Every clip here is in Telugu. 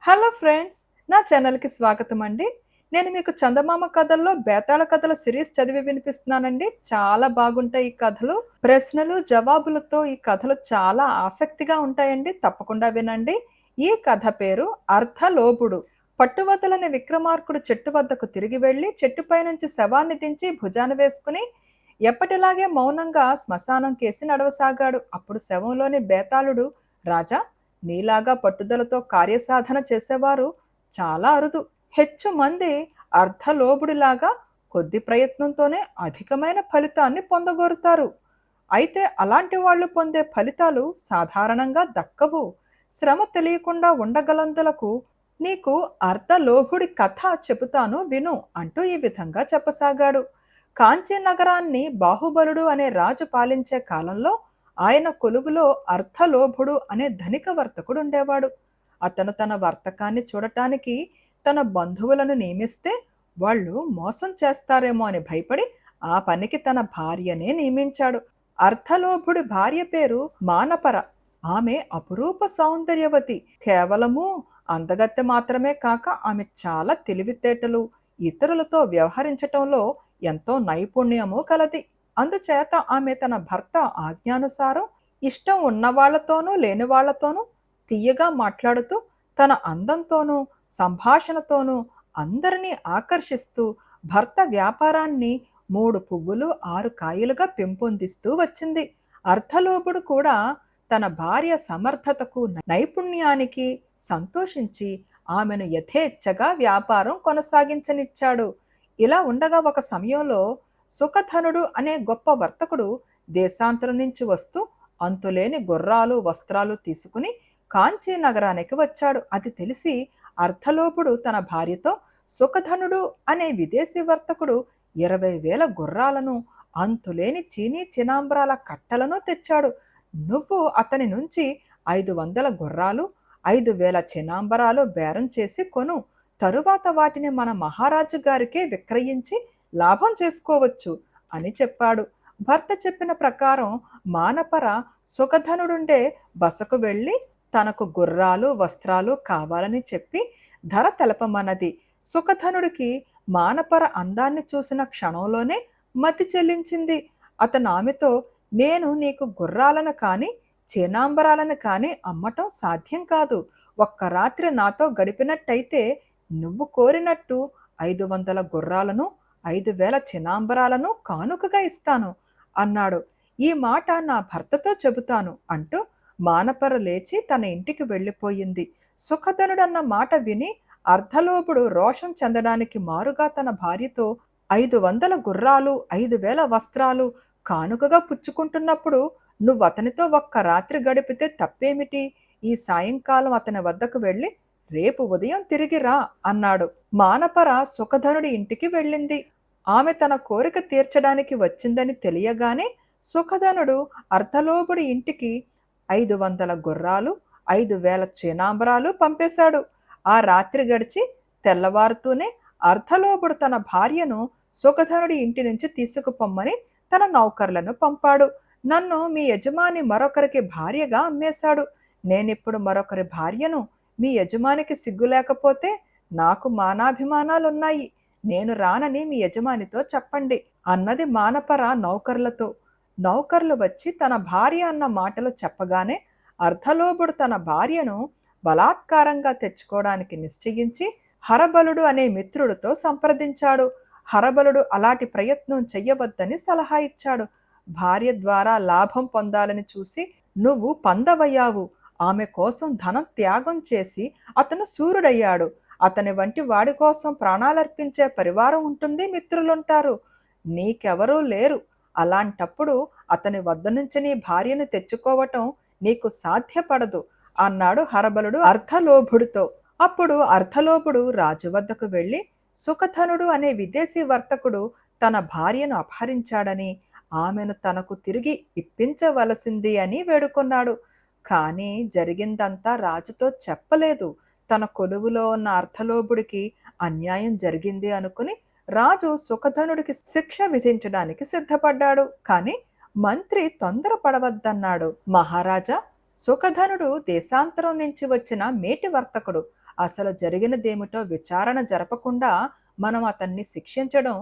హలో ఫ్రెండ్స్, నా ఛానల్‌కి స్వాగతం అండి. నేను మీకు చందమామ కథల్లో బేతాళ కథల సిరీస్ చదివి వినిపిస్తున్నానండి. చాలా బాగుంటాయి ఈ కథలు. ప్రశ్నలు, జవాబులతో ఈ కథలు చాలా ఆసక్తిగా ఉంటాయండి. తప్పకుండా వినండి. ఈ కథ పేరు అర్ధలోభుడు. పట్టువదలని విక్రమార్కుడు చెట్టు వద్దకు తిరిగి వెళ్లి చెట్టుపై నుంచి శవాన్ని దించి భుజాన వేసుకుని ఎప్పటిలాగే మౌనంగా శ్మశానం కేసి నడవసాగాడు. అప్పుడు శవంలోని బేతాళుడు, రాజా, నీలాగా పట్టుదలతో కార్యసాధన చేసేవారు చాలా అరుదు. హెచ్చు మంది అర్ధలోబుడిలాగా కొద్ది ప్రయత్నంతోనే అధికమైన ఫలితాన్ని పొందగోరుతారు. అయితే అలాంటి వాళ్ళు పొందే ఫలితాలు సాధారణంగా దక్కవు. శ్రమ తెలియకుండా ఉండగలందులకు నీకు అర్ధలోభుడి కథ చెబుతాను విను అంటూ ఈ విధంగా చెప్పసాగాడు. కాంచీ నగరాన్ని బాహుబలుడు అనే రాజు పాలించే కాలంలో ఆయన కొలువులో అర్ధలోభుడు అనే ధనిక వర్తకుడు ఉండేవాడు. అతను తన వర్తకాన్ని చూడటానికి తన బంధువులను నియమిస్తే వాళ్ళు మోసం చేస్తారేమో అని భయపడి ఆ పనికి తన భార్యనే నియమించాడు. అర్ధలోభుడి భార్య పేరు మానపర. ఆమె అపురూప సౌందర్యవతి. కేవలము అందగత్తె మాత్రమే కాక ఆమె చాలా తెలివితేటలు, ఇతరులతో వ్యవహరించటంలో ఎంతో నైపుణ్యము కలది. అందుచేత ఆమె తన భర్త ఆజ్ఞానుసారం ఇష్టం ఉన్నవాళ్లతోనూ లేని వాళ్లతోనూ తీయగా మాట్లాడుతూ తన అందంతోనూ సంభాషణతోనూ అందరినీ ఆకర్షిస్తూ భర్త వ్యాపారాన్ని 3 పువ్వులు 6 కాయలుగా పెంపొందిస్తూ వచ్చింది. అర్ధలోభుడు కూడా తన భార్య సమర్థతకు నైపుణ్యానికి సంతోషించి ఆమెను యథేచ్ఛగా వ్యాపారం కొనసాగించనిచ్చాడు. ఇలా ఉండగా ఒక సమయంలో సుఖధనుడు అనే గొప్ప వర్తకుడు దేశాంతరం నుంచి వస్తూ అంతులేని గుర్రాలు వస్త్రాలు తీసుకుని కాంచీ నగరానికి వచ్చాడు. అది తెలిసి అర్ధలోపుడు తన భార్యతో, సుఖధనుడు అనే విదేశీ వర్తకుడు 20,000 గుర్రాలను, అంతులేని చీనీ చినాంబరాల కట్టలను తెచ్చాడు. నువ్వు అతని నుంచి 500 గుర్రాలు 5,000 చినాంబరాలు బేరం చేసి కొను. తరువాత వాటిని మన మహారాజు గారికే విక్రయించి లాభం చేసుకోవచ్చు అని చెప్పాడు. భర్త చెప్పిన ప్రకారం మానపర సుఖధనుడుండే బసకు వెళ్ళి తనకు గుర్రాలు వస్త్రాలు కావాలని చెప్పి ధర తెలపమన్నది. సుఖధనుడికి మానపర అందాన్ని చూసిన క్షణంలోనే మతి చెల్లించింది. అతను ఆమెతో, నేను నీకు గుర్రాలను కాని చేనాంబరాలను కాని అమ్మటం సాధ్యం కాదు. ఒక్క రాత్రి నాతో గడిపినట్టయితే నువ్వు కోరినట్టు 500 గుర్రాలను 5,000 చినాంబరాలను కానుకగా ఇస్తాను అన్నాడు. ఈ మాట నా భర్తతో చెబుతాను అంటూ మానపర లేచి తన ఇంటికి వెళ్ళిపోయింది. సుఖధనుడన్న మాట విని అర్ధలోపుడు రోషం చెందడానికి మారుగా తన భార్యతో 500 గుర్రాలు 5,000 వస్త్రాలు కానుకగా పుచ్చుకుంటున్నప్పుడు నువ్వు అతనితో ఒక్క రాత్రి గడిపితే తప్పేమిటి? ఈ సాయంకాలం అతని వద్దకు వెళ్ళి రేపు ఉదయం తిరిగి రా అన్నాడు. మానపర సుఖధనుడి ఇంటికి వెళ్ళింది. ఆమె తన కోరిక తీర్చడానికి వచ్చిందని తెలియగానే సుఖధనుడు అర్ధలోబుడి ఇంటికి 500 గుర్రాలు 5,000 చేనాంబరాలు పంపేశాడు. ఆ రాత్రి గడిచి తెల్లవారుతూనే అర్ధలోబుడు తన భార్యను సుఖధనుడి ఇంటి నుంచి తీసుకుపొమ్మని తన నౌకర్లను పంపాడు. నన్ను మీ యజమాని మరొకరికి భార్యగా అమ్మేశాడు. నేనిప్పుడు మరొకరి భార్యను. మీ యజమానికి సిగ్గు లేకపోతే నాకు మానాభిమానాలున్నాయి. నేను రానని మీ యజమానితో చెప్పండి అన్నది మానపర నౌకర్లతో. నౌకర్లు వచ్చి తన భార్య అన్న మాటలు చెప్పగానే అర్ధలోబుడు తన భార్యను బలాత్కారంగా తెచ్చుకోవడానికి నిశ్చయించి హరబలుడు అనే మిత్రుడితో సంప్రదించాడు. హరబలుడు అలాంటి ప్రయత్నం చెయ్యవద్దని సలహా ఇచ్చాడు. భార్య ద్వారా లాభం పొందాలని చూసి నువ్వు పందవయ్యావు. ఆమె కోసం ధనం త్యాగం చేసి అతను శూరుడయ్యాడు. అతని వంటి వాడి కోసం ప్రాణాలర్పించే పరివారం ఉంటుంది, మిత్రులుంటారు. నీకెవరూ లేరు. అలాంటప్పుడు అతని వద్ద నుంచి నీ భార్యను తెచ్చుకోవటం నీకు సాధ్యపడదు అన్నాడు హరబలుడు అర్ధలోభుడితో. అప్పుడు అర్ధలోభుడు రాజు వద్దకు వెళ్ళి సుఖధనుడు అనే విదేశీ వర్తకుడు తన భార్యను అపహరించాడని, ఆమెను తనకు తిరిగి ఇప్పించవలసింది అని వేడుకొన్నాడు. కానీ జరిగిందంతా రాజుతో చెప్పలేదు. తన కొలువులో ఉన్న అర్ధలోభుడికి అన్యాయం జరిగింది అనుకుని రాజు సుఖధనుడికి శిక్ష విధించడానికి సిద్ధపడ్డాడు. కానీ మంత్రి తొందరపడవద్దన్నాడు. మహారాజా, సుఖధనుడు దేశాంతరం నుంచి వచ్చిన మేటి వర్తకుడు. అసలు జరిగినదేమిటో విచారణ జరపకుండా మనం అతన్ని శిక్షించడం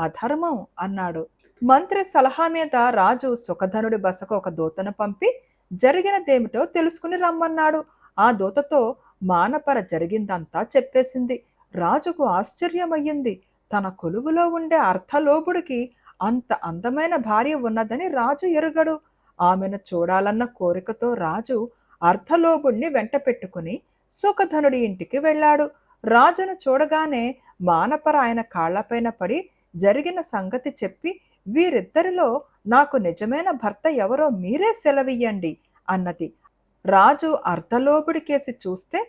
అధర్మం అన్నాడు. మంత్రి సలహా మీద రాజు సుఖధనుడి బసకు ఒక దూతను పంపి జరిగినదేమిటో తెలుసుకుని రమ్మన్నాడు. ఆ దూతతో మానపర జరిగిందంతా చెప్పేసింది. రాజుకు ఆశ్చర్యమయ్యింది. తన కొలువులో ఉండే అర్థలోభుడికి అంత అందమైన భార్య ఉన్నదని రాజు ఎరుగడు. ఆమెను చూడాలన్న కోరికతో రాజు అర్థలోభుణ్ణి వెంట పెట్టుకుని సుఖధనుడి ఇంటికి వెళ్ళాడు. రాజును చూడగానే మానపర ఆయన కాళ్లపైన పడి జరిగిన సంగతి చెప్పి, వీరిద్దరిలో నాకు నిజమైన భర్త ఎవరో మీరే సెలవియ్యండి అన్నది. రాజు అర్ధలోబుడి కేసి చూస్తే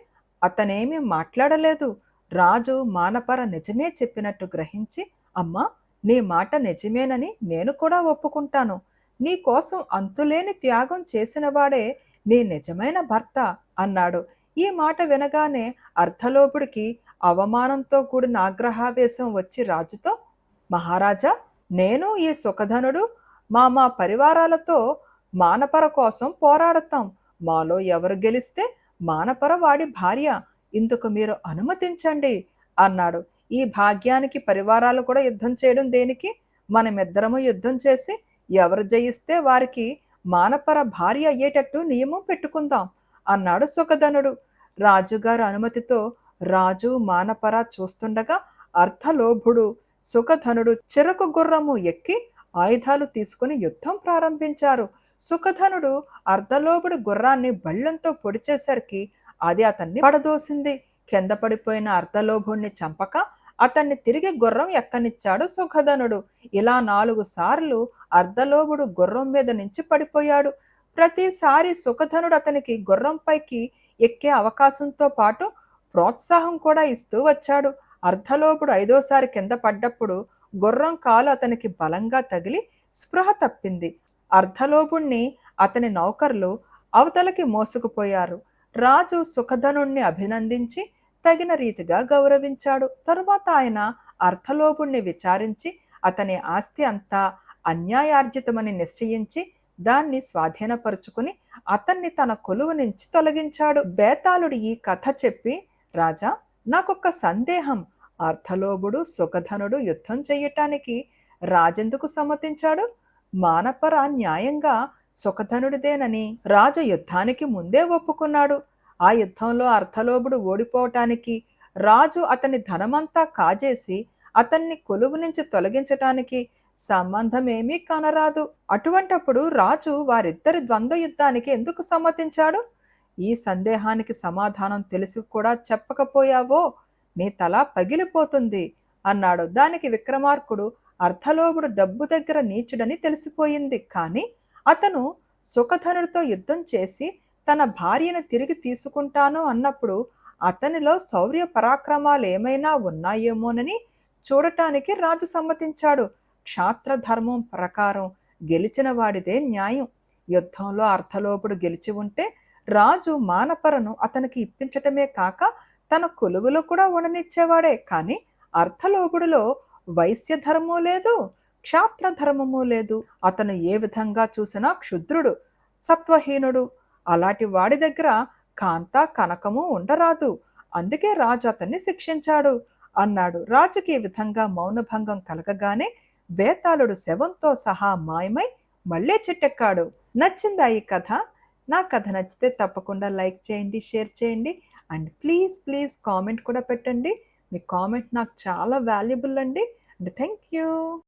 అతనేమీ మాట్లాడలేదు. రాజు మానపర నిజమే చెప్పినట్టు గ్రహించి, అమ్మా, నీ మాట నిజమేనని నేను కూడా ఒప్పుకుంటాను. నీ కోసం అంతులేని త్యాగం చేసినవాడే నీ నిజమైన భర్త అన్నాడు. ఈ మాట వినగానే అర్ధలోబుడికి అవమానంతో కూడిన ఆగ్రహావేశం వచ్చి రాజుతో, మహారాజా, నేను ఈ సుఖధనుడు మా పరివారాలతో మానపర కోసం పోరాడతాం. మాలో ఎవరు గెలిస్తే మానపర వాడి భార్య. ఇందుకు మీరు అనుమతించండి అన్నాడు. ఈ భాగ్యానికి పరివారాలు కూడా యుద్ధం చేయడం దేనికి? మనమిద్దరము యుద్ధం చేసి ఎవరు జయిస్తే వారికి మానపర భార్య అయ్యేటట్టు నియమం పెట్టుకుందాం అన్నాడు సుఖధనుడు. రాజుగారి అనుమతితో రాజు మానపర చూస్తుండగా అర్థలోభుడు సుఖధనుడు చెరకు గుర్రము ఎక్కి ఆయుధాలు తీసుకుని యుద్ధం ప్రారంభించారు. సుఖధనుడు అర్ధలోబుడి గుర్రాన్ని బళ్ళంతో పొడిచేసరికి అది అతన్ని పడదోసింది. కింద పడిపోయిన అర్ధలోభుణ్ణి చంపక అతన్ని తిరిగి గుర్రం ఎక్కనిచ్చాడు సుఖధనుడు. ఇలా 4 సార్లు అర్ధలోభుడు గుర్రం మీద నుంచి పడిపోయాడు. ప్రతిసారి సుఖధనుడు అతనికి గుర్రంపైకి ఎక్కే అవకాశంతో పాటు ప్రోత్సాహం కూడా ఇస్తూ వచ్చాడు. అర్ధలోభుడు 5వసారి కింద పడ్డప్పుడు గుర్రం కాలు అతనికి బలంగా తగిలి స్పృహ తప్పింది. అర్ధలోభుణ్ణి అతని నౌకర్లు అవతలకి మోసుకుపోయారు. రాజు సుఖధనుణ్ణి అభినందించి తగిన రీతిగా గౌరవించాడు. తరువాత ఆయన అర్ధలోభుణ్ణి విచారించి అతని ఆస్తి అంతా అన్యాయార్జితమని నిశ్చయించి దాన్ని స్వాధీనపరుచుకుని అతన్ని తన కొలువు నుంచి తొలగించాడు. బేతాళుడు ఈ కథ చెప్పి, రాజా, నాకొక్క సందేహం. అర్ధలోభుడు సుఖధనుడు యుద్ధం చెయ్యటానికి రాజెందుకు సమ్మతించాడు? మానపర న్యాయంగా సుఖధనుడిదేనని రాజు యుద్ధానికి ముందే ఒప్పుకున్నాడు. ఆ యుద్ధంలో అర్ధలోభుడు ఓడిపోవటానికి రాజు అతని ధనమంతా కాజేసి అతన్ని కొలువు నుంచి తొలగించటానికి సంబంధమేమీ కనరాదు. అటువంటప్పుడు రాజు వారిద్దరి ద్వంద్వ యుద్ధానికి ఎందుకు సమ్మతించాడు? ఈ సందేహానికి సమాధానం తెలిసి కూడా చెప్పకపోయావో నీ తల పగిలిపోతుంది అన్నాడు. దానికి విక్రమార్కుడు, అర్ధలోభుడు డబ్బు దగ్గర నీచుడని తెలిసిపోయింది. కానీ అతను సుఖధనుడితో యుద్ధం చేసి తన భార్యను తిరిగి తీసుకుంటాను అన్నప్పుడు అతనిలో శౌర్య పరాక్రమాలు ఏమైనా ఉన్నాయేమోనని చూడటానికి రాజు సమ్మతించాడు. క్షాత్రధర్మం ప్రకారం గెలిచిన వాడిదే న్యాయం. యుద్ధంలో అర్ధలోభుడు గెలిచి ఉంటే రాజు మానపరను అతనికి ఇప్పించటమే కాక తన కొలువులో కూడా ఉండనిచ్చేవాడే. కానీ అర్ధలోభుడిలో వైశ్యధర్మము లేదు, క్షాత్రధర్మము లేదు. అతను ఏ విధంగా చూసినా క్షుద్రుడు, సత్వహీనుడు. అలాంటి వాడి దగ్గర కాంత కనకము ఉండరాదు. అందుకే రాజు అతన్ని శిక్షించాడు అన్నాడు. రాజుకి ఈ విధంగా మౌనభంగం కలగగానే బేతాళుడు శవంతో సహా మాయమై మళ్ళీ చిట్టెక్కాడు. నచ్చిందా ఈ కథ? నా కథ నచ్చితే తప్పకుండా లైక్ చేయండి, షేర్ చేయండి అండ్ ప్లీజ్ కామెంట్ కూడా పెట్టండి. మీ కామెంట్ నాకు చాలా వాల్యుబుల్ అండి. And thank you.